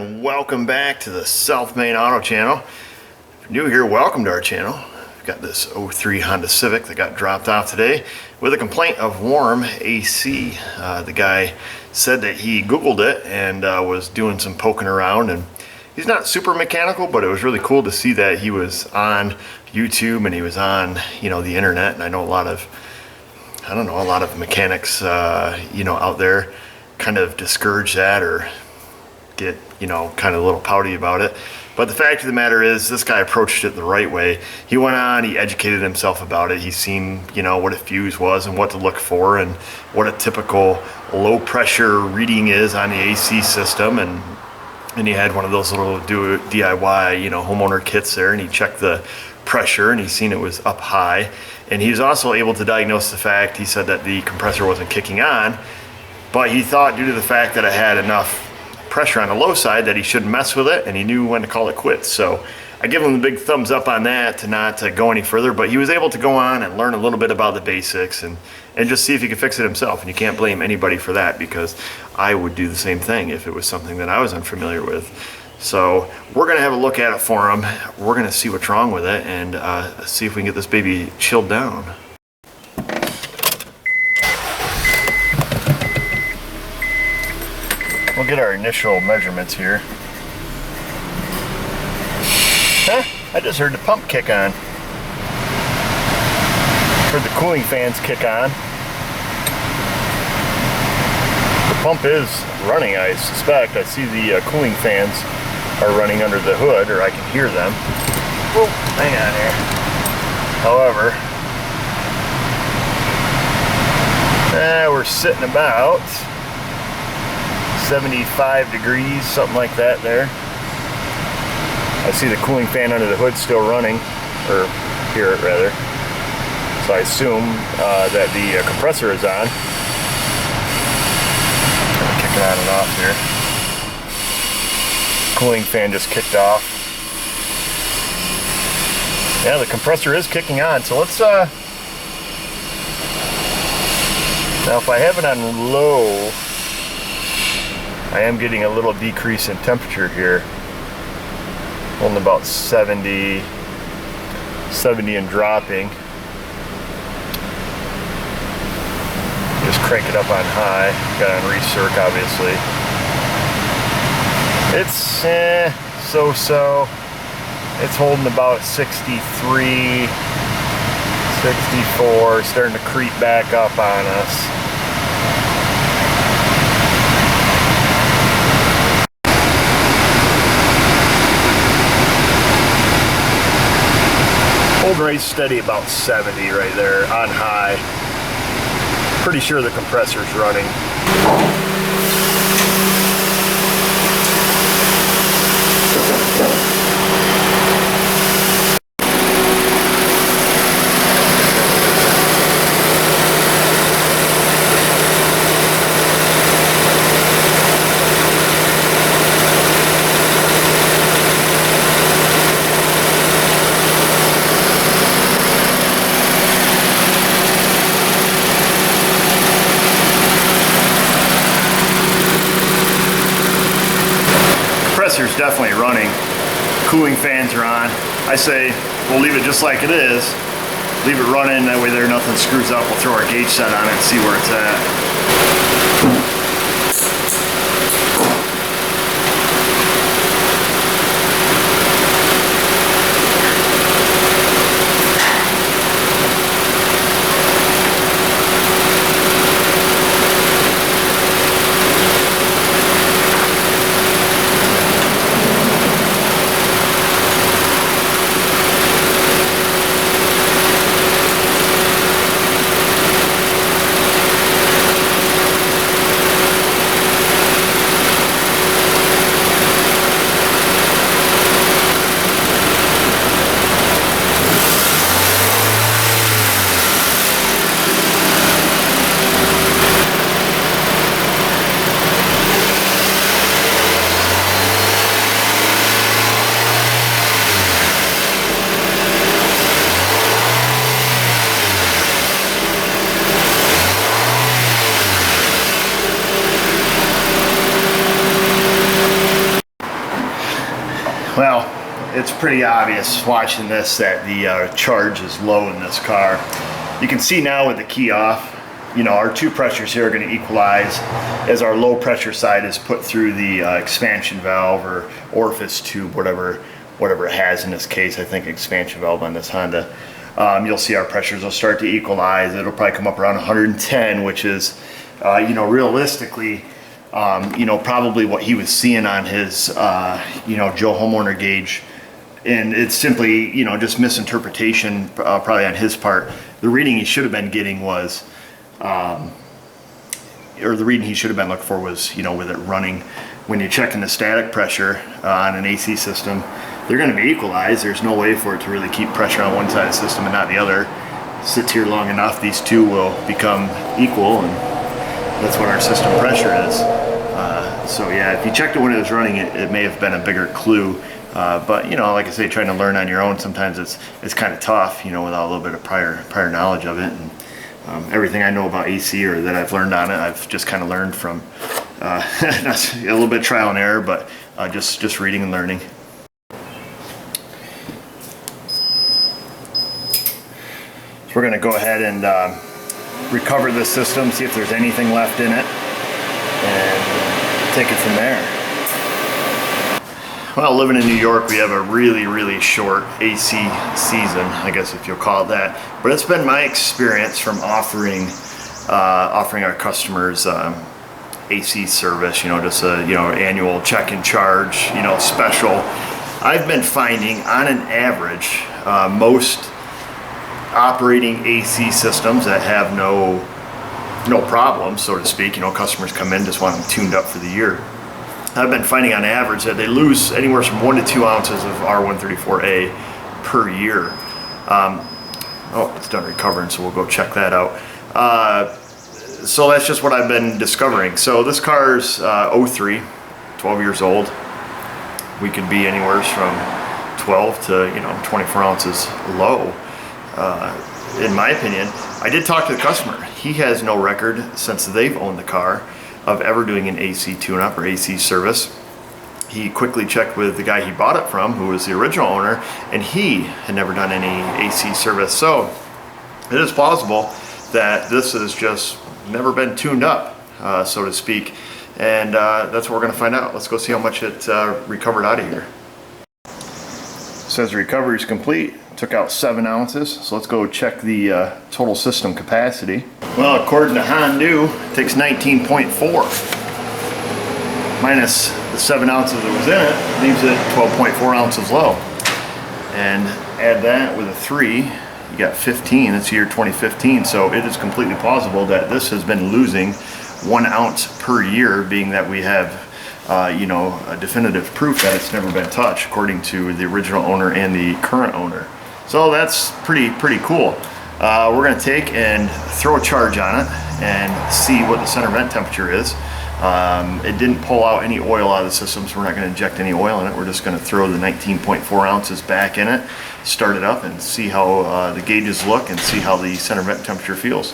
and welcome back to the South Main Auto Channel. If you're new here, welcome to our channel. We've got this '03 Honda Civic that got dropped off today with a complaint of warm AC. The guy said that he Googled it and was doing some poking around, and he's not super mechanical, but it was really cool to see that he was on YouTube and he was on, the internet. And I know a lot of mechanics, out there kind of discourage that or get, kind of a little pouty about it. But the fact of the matter is, this guy approached it the right way. He went on, he educated himself about it. He's seen, what a fuse was and what to look for and what a typical low pressure reading is on the AC system. And he had one of those little DIY, homeowner kits there, and he checked the pressure and he seen it was up high. And he was also able to diagnose the fact, he said that the compressor wasn't kicking on, but he thought due to the fact that it had enough pressure on the low side that he shouldn't mess with it, and he knew when to call it quits. So I give him the big thumbs up on that, to not go any further, but he was able to go on and learn a little bit about the basics and just see if he could fix it himself. And you can't blame anybody for that, because I would do the same thing if it was something that I was unfamiliar with. So we're going to have a look at it for him. We're going to see what's wrong with it and see if we can get this baby chilled down. We'll get our initial measurements here. Huh? I just heard the pump kick on. Heard the cooling fans kick on. The pump is running, I suspect. I see the cooling fans are running under the hood, or I can hear them. Whoa, hang on here. However, we're sitting about 75 degrees, something like that there. I see the cooling fan under the hood still running, or hear it rather. So I assume that the compressor is on. Kick it on and off here. Cooling fan just kicked off. Yeah, the compressor is kicking on. So let's now if I have it on low, I am getting a little decrease in temperature here. Only about 70 and dropping. Just crank it up on high. Got on recirc, obviously. It's so-so. It's holding about 63, 64, starting to creep back up on us. Holding right steady about 70 right there on high. Pretty sure the compressor's running. Compressor's definitely running. Cooling fans are on. I say we'll leave it just like it is. Leave it running, that way there nothing screws up. We'll throw our gauge set on it and see where it's at. Well, it's pretty obvious watching this that the charge is low in this car. You can see now with the key off, you know, our two pressures here are going to equalize as our low pressure side is put through the expansion valve or orifice tube, whatever it has in this case. I think expansion valve on this Honda. You'll see our pressures will start to equalize. It'll probably come up around 110, which is, you know, realistically, you know, probably what he was seeing on his, you know, Joe homeowner gauge. And it's simply, you know, just misinterpretation probably on his part. The reading he should have been getting was, or the reading he should have been looking for was, you know, with it running. When you're checking the static pressure on an AC system, they're going to be equalized. There's no way for it to really keep pressure on one side of the system and not the other. Sits here long enough, these two will become equal, and that's what our system pressure is. So yeah, if you checked it when it was running, it may have been a bigger clue. But you know, like I say, trying to learn on your own, sometimes it's kind of tough, you know, without a little bit of prior knowledge of it. And everything I know about AC or that I've learned on it, I've just kind of learned from a little bit of trial and error, but just reading and learning. So we're going to go ahead and recover this system, see if there's anything left in it, and take it from there. Well, living in New York, we have a really short AC season, I guess if you'll call it that. But it's been my experience from offering our customers AC service, you know, just a annual check and charge, you know, special. I've been finding on an average, most operating AC systems that have no problems, so to speak, you know, customers come in, just want them tuned up for the year. I've been finding on average that they lose anywhere from 1 to 2 ounces of R134A per year. Oh, it's done recovering, so we'll go check that out. So that's just what I've been discovering. So this car's 03, 12 years old. We could be anywhere from 12 to 24 ounces low. In my opinion, I did talk to the customer. He has no record since they've owned the car of ever doing an AC tune-up or AC service. He quickly checked with the guy he bought it from, who was the original owner, and he had never done any AC service. So it is plausible that this has just never been tuned up, so to speak. And that's what we're gonna find out. Let's go see how much it recovered out of here. Says recovery is complete. Took out 7 ounces. So let's go check the total system capacity. Well, according to Honda, it takes 19.4. Minus the 7 ounces that was in it, leaves it 12.4 ounces low. And add that with a 3, you got 15. It's year 2015. So it is completely plausible that this has been losing 1 ounce per year, being that we have a definitive proof that it's never been touched, according to the original owner and the current owner. So that's pretty cool. We're going to take and throw a charge on it and see what the center vent temperature is. It didn't pull out any oil out of the system, so we're not going to inject any oil in it. We're just going to throw the 19.4 ounces back in it, start it up, and see how the gauges look and see how the center vent temperature feels.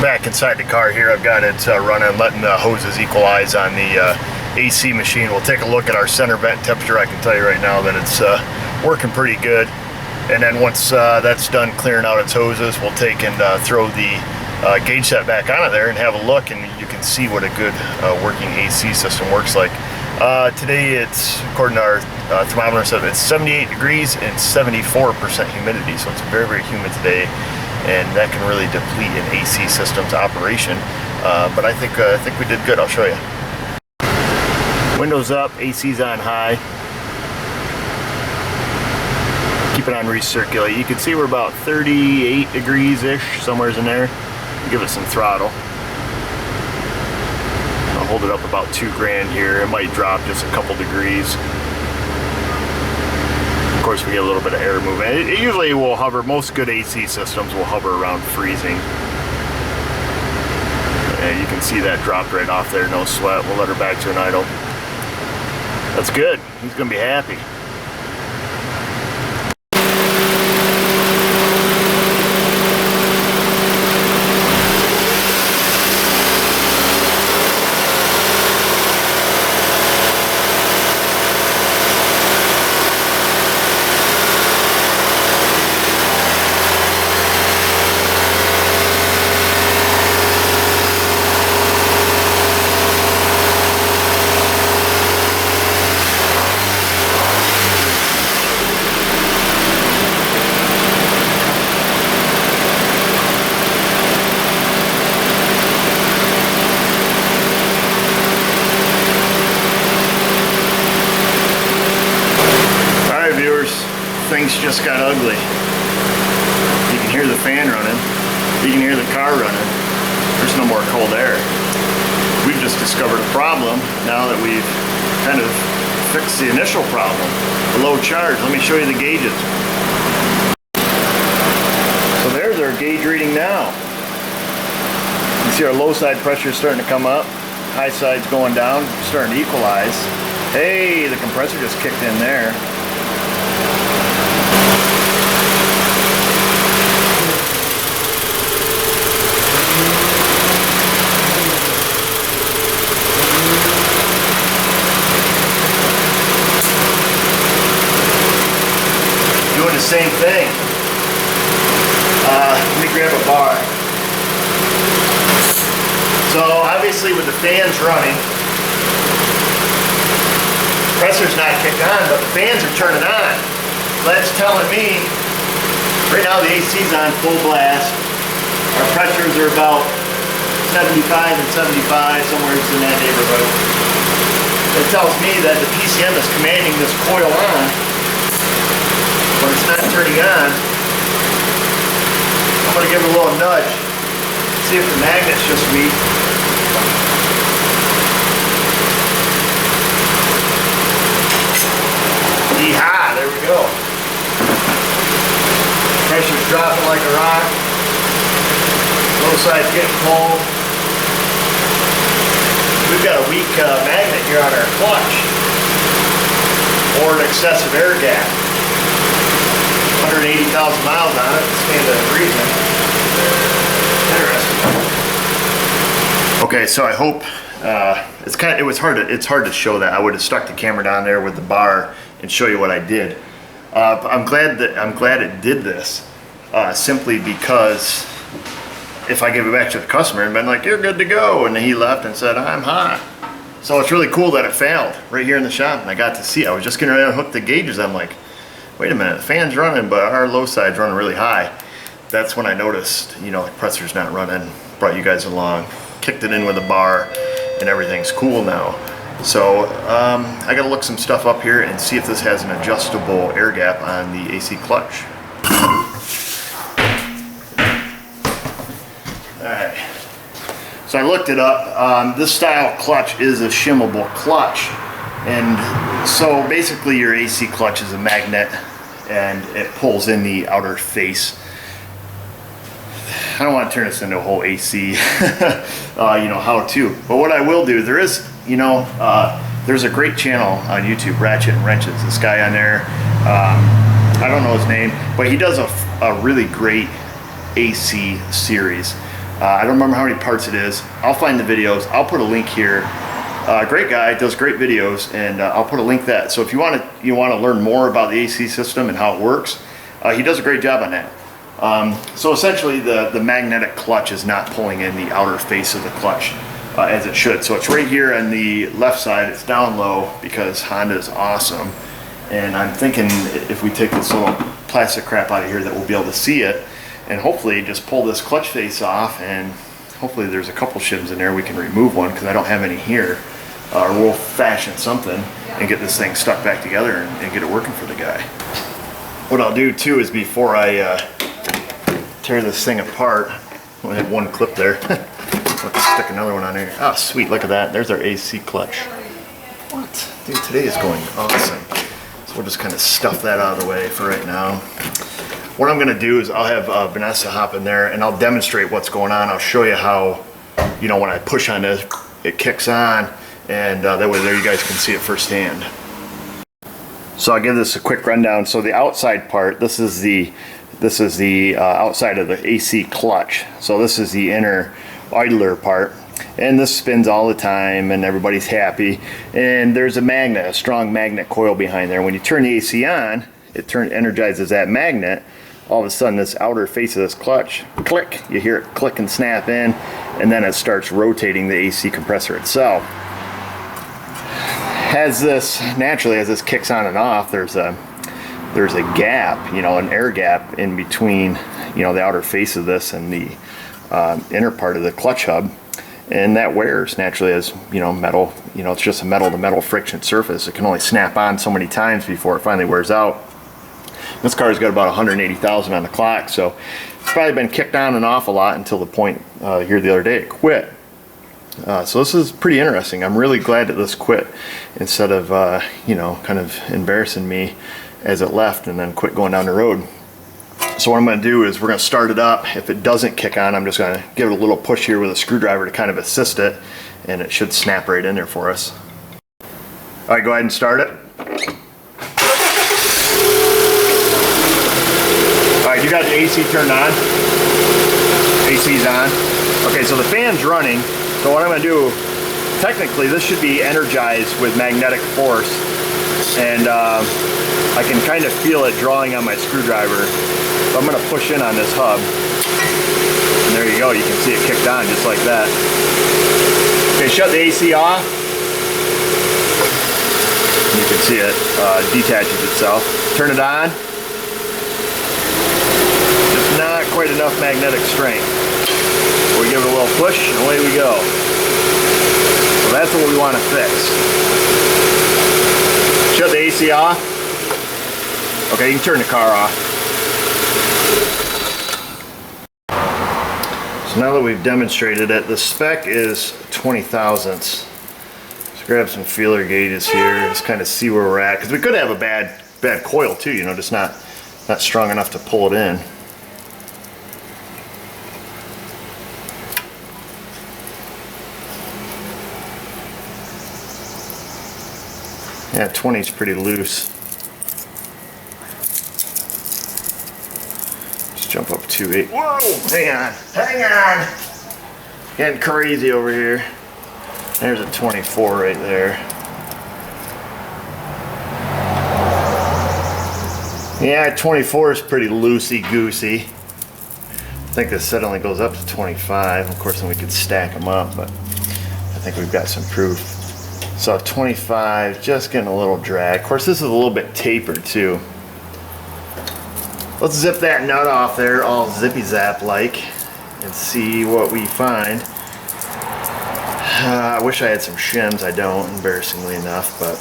Back inside the car here, I've got it running, letting the hoses equalize on the AC machine. We'll take a look at our center vent temperature. I can tell you right now that it's working pretty good. And then once that's done clearing out its hoses, we'll take and throw the gauge set back on it there and have a look, and you can see what a good working AC system works like. Today it's, according to our thermometer, it's 78 degrees and 74% humidity, so it's very humid today. and that can really deplete an AC system's operation. But I think we did good. I'll show you. Windows up, AC's on high. Keep it on recirculate. You can see we're about 38 degrees-ish, somewhere's in there. Give it some throttle. I'll hold it up about 2 grand here. It might drop just a couple degrees. Of course, we get a little bit of air movement. It usually will hover, most good AC systems will hover around freezing. And you can see that dropped right off there, no sweat. We'll let her back to an idle. That's good. He's gonna be happy. Things just got ugly. You can hear the fan running. You can hear the car running. There's no more cold air. We've just discovered a problem now that we've kind of fixed the initial problem. The low charge. Let me show you the gauges. So there's our gauge reading now. You see our low side pressure is starting to come up. High side's going down, starting to equalize. Hey, the compressor just kicked in there. Doing the same thing. Let me grab a bar. So obviously with the fans running, pressure's not kicked on, but the fans are turning on. So that's telling me right now the AC's on full blast. Our pressures are about 75 and 75, somewhere in that neighborhood. It tells me that the PCM is commanding this coil on, but it's not turning on. I'm going to give it a little nudge, see if the magnet's just weak. Yeehaw, there we go. Pressure's dropping like a rock. Low side's getting cold. We've got a weak magnet here on our clutch, or an excessive air gap. 180,000 miles on it, stand to freezing. Interesting. Okay, so I hope it's hard to show that. I would have stuck the camera down there with the bar and show you what I did. I'm glad it did this, simply because if I give it back to the customer and been like, you're good to go, and he left and said, I'm hot. So it's really cool that it failed right here in the shop, and I got to see it. I was just getting ready to hook the gauges. I'm like, wait a minute, the fan's running, but our low side's running really high. That's when I noticed, you know, the pressure's not running. Brought you guys along, kicked it in with a bar, and everything's cool now. So I gotta look some stuff up here and see if this has an adjustable air gap on the AC clutch. Alright, so I looked it up. This style clutch is a shimmable clutch, and so basically your AC clutch is a magnet and it pulls in the outer face. I don't want to turn this into a whole AC you know, how to, but what I will do, there is, you know, there's a great channel on YouTube, Ratchet and Wrenches. This guy on there, I don't know his name, but he does a really great AC series. I don't remember how many parts it is. I'll find the videos. I'll put a link here. Great guy, does great videos, and I'll put a link that. So if you want to learn more about the AC system and how it works, he does a great job on that. So essentially the magnetic clutch is not pulling in the outer face of the clutch as it should. So it's right here on the left side. It's down low because Honda is awesome. And I'm thinking if we take this little plastic crap out of here that we'll be able to see it. and hopefully just pull this clutch face off, and hopefully there's a couple shims in there. We can remove one because I don't have any here, or we'll fashion something and get this thing stuck back together and get it working for the guy. What I'll do too is before I tear this thing apart, I have one clip there. Let's stick another one on there. Oh, sweet, look at that. There's our AC clutch. What? Dude, today is going awesome. So we'll just kind of stuff that out of the way for right now. What I'm gonna do is I'll have Vanessa hop in there and I'll demonstrate what's going on. I'll show you how, you know, when I push on this, it kicks on, and that way there you guys can see it firsthand. So I'll give this a quick rundown. So the outside part, this is the outside of the AC clutch. So this is the inner idler part, and this spins all the time and everybody's happy, and there's a magnet, a strong magnet coil behind there. When you turn the AC on, it energizes that magnet. All of a sudden this outer face of this clutch, click, you hear it click and snap in, and then it starts rotating the AC compressor itself. As this kicks on and off, there's a gap, you know, an air gap in between, you know, the outer face of this and the inner part of the clutch hub, and that wears naturally as, you know, metal. You know, it's just a metal to metal friction surface. It can only snap on so many times before it finally wears out. This car's got about 180,000 on the clock, so it's probably been kicked on and off a lot until the point here the other day it quit. So this is pretty interesting. I'm really glad that this quit instead of you know, kind of embarrassing me as it left and then quit going down the road. So what I'm going to do is we're going to start it up. If it doesn't kick on, I'm just going to give it a little push here with a screwdriver to kind of assist it, and it should snap right in there for us. All right, go ahead and start it. All right, you got the AC turned on? AC's on. Okay, so the fan's running. So what I'm going to do, technically this should be energized with magnetic force, and I can kind of feel it drawing on my screwdriver. So I'm going to push in on this hub, and there you go, you can see it kicked on just like that. Okay, shut the AC off. You can see it detaches itself. Turn it on. Just not quite enough magnetic strength. We give it a little push and away we go. So that's what we want to fix. Shut the AC off. Okay, you can turn the car off. So now that we've demonstrated it, the spec is 20 thousandths. Let's grab some feeler gauges here, just kind of see where we're at, because we could have a bad coil too, you know, just not strong enough to pull it in. Yeah, 20 is pretty loose. Just jump up to 8. Whoa! Hang on! Getting crazy over here. There's a 24 right there. Yeah, 24 is pretty loosey-goosey. I think this set only goes up to 25. Of course, then we could stack them up, but I think we've got some proof. So 25, just getting a little drag. Of course, this is a little bit tapered too. Let's zip that nut off there, all zippy zap like, and see what we find. I wish I had some shims. I don't, embarrassingly enough, but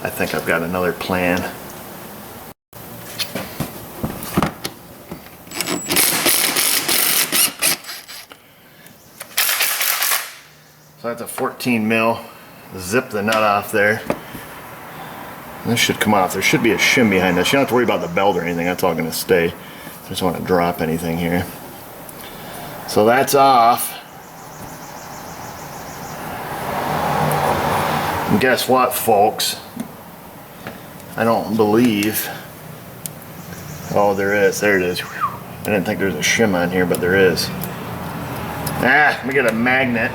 I think I've got another plan. So that's a 14 mil. Zip the nut off there. This should come off. There should be a shim behind this. You don't have to worry about the belt or anything. That's all going to stay. I just want to drop anything here. So that's off. And guess what, folks? I don't believe. Oh, there is. There it is. Whew. I didn't think there was a shim on here, but there is. Ah, let me get a magnet.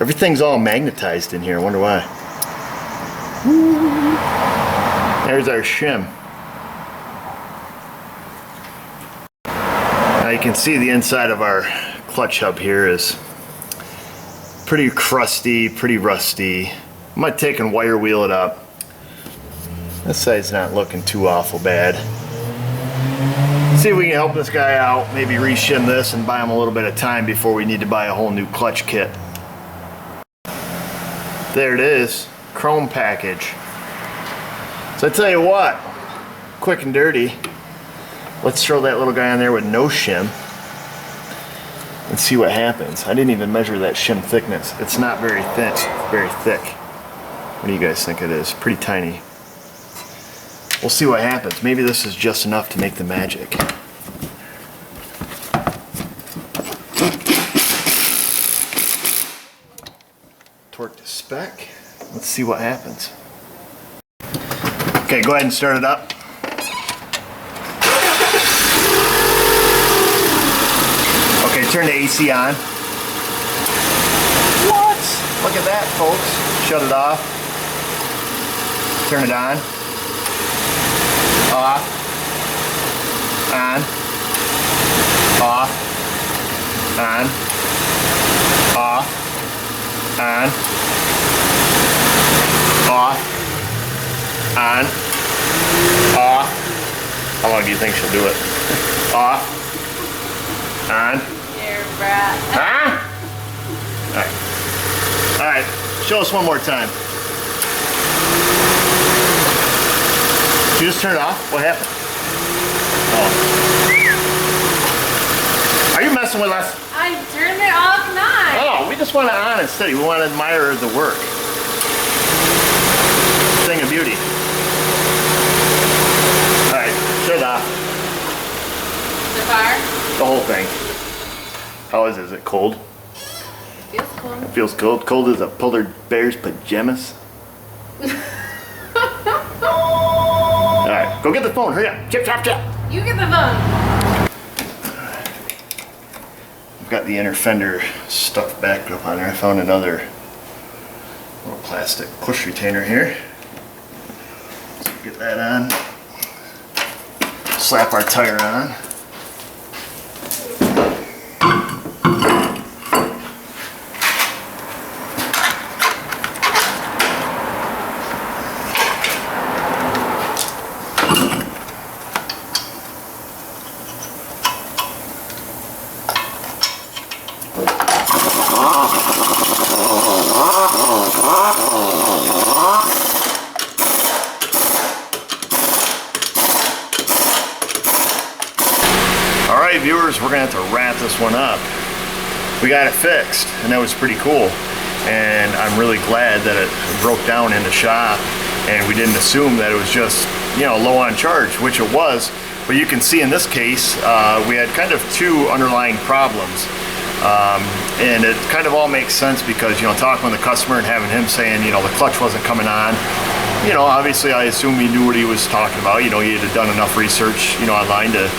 Everything's all magnetized in here. I wonder why. There's our shim. Now you can see the inside of our clutch hub here is pretty crusty, pretty rusty. I might take and wire wheel it up. This side's not looking too awful bad. See if we can help this guy out, maybe re-shim this and buy him a little bit of time before we need to buy a whole new clutch kit. There it is, chrome package. So I tell you what, quick and dirty, let's throw that little guy on there with no shim and see what happens. I didn't even measure that shim thickness. It's not very thin, very thick. What do you guys think it is? Pretty tiny. We'll see what happens. Maybe this is just enough to make the magic. Torque to spec. Let's see what happens. Okay, go ahead and start it up. Okay, turn the AC on. What? Look at that, folks. Shut it off. Turn it on. Off, on, off, on, off, on, off, on, off. How long do you think she'll do it? Off, on. Your brat. Huh? All right, show us one more time. You just turn it off? What happened? Oh. Are you messing with us? I turned it off not. Oh, we just want it on and steady. We want to admire the work. Thing of beauty. Alright, shut it off. The fire? The whole thing. How is it? Is it cold? Feels cold. It feels cold. Cold as a polar bear's pajamas. Alright, go get the phone. Hurry up. Chip, chop, chop. You get the phone. I've got the inner fender stuff back up on there. I found another little plastic push retainer here. So get that on. Slap our tire on. Alright viewers, we're going to have to wrap this one up. We got it fixed and that was pretty cool, and I'm really glad that it broke down in the shop and we didn't assume that it was just, you know, low on charge, which it was. But you can see in this case we had kind of two underlying problems, and it kind of all makes sense because, you know, talking with the customer and having him saying, you know, the clutch wasn't coming on. You know, obviously I assume he knew what he was talking about. You know, he had done enough research, you know, online to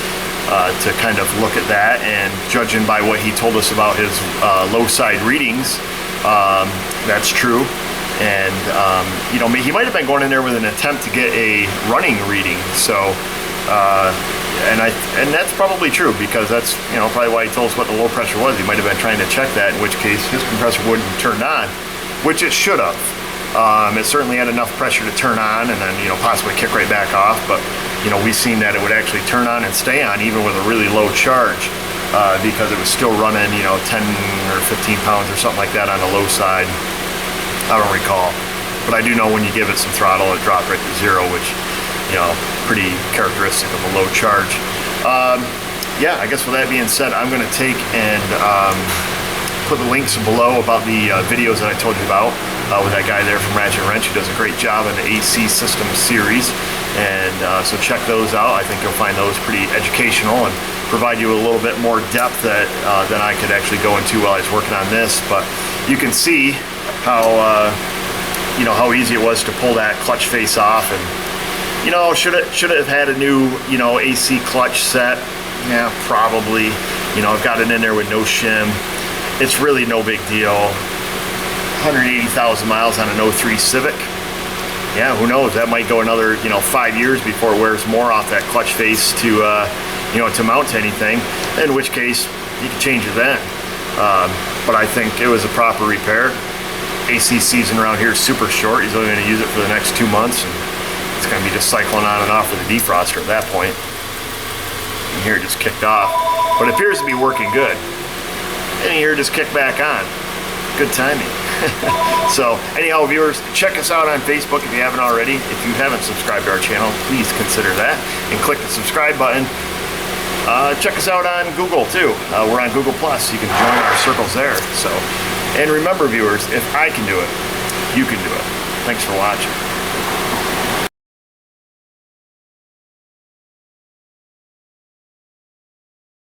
kind of look at that, and judging by what he told us about his low side readings, that's true. And you know, he might have been going in there with an attempt to get a running reading. So and that's probably true, because that's, you know, probably why he told us what the low pressure was. He might have been trying to check that, in which case his compressor wouldn't turn on, which it should have. It certainly had enough pressure to turn on and then, you know, possibly kick right back off. But, you know, we've seen that it would actually turn on and stay on even with a really low charge, because it was still running, you know, 10 or 15 pounds or something like that on the low side. I don't recall. But I do know when you give it some throttle, it dropped right to zero, which, you know, pretty characteristic of a low charge. Yeah, I guess with that being said, I'm going to take and put the links below about the videos that I told you about with that guy there from Ratchet Wrench, who does a great job in the AC system series. And so check those out. I think you'll find those pretty educational and provide you a little bit more depth that than I could actually go into while I was working on this. But you can see how you know, how easy it was to pull that clutch face off. And, you know, should it have had a new, you know, AC clutch set? Yeah, probably. You know, I've got it in there with no shim. It's really no big deal. 180,000 miles on an 03 Civic. Yeah, who knows? That might go another, you know, 5 years before it wears more off that clutch face to, you know, to mount to anything. In which case, you can change it then. But I think it was a proper repair. AC season around here is super short. He's only going to use it for the next 2 months. And, It's going to be just cycling on and off with the defroster at that point. And here it just kicked off, but it appears to be working good. And here it just kicked back on. Good timing. So anyhow, viewers, check us out on Facebook if you haven't already. If you haven't subscribed to our channel, please consider that and click the subscribe button. Check us out on Google too. We're on Google+. You can join our circles there. So, and remember, viewers, if I can do it, you can do it. Thanks for watching.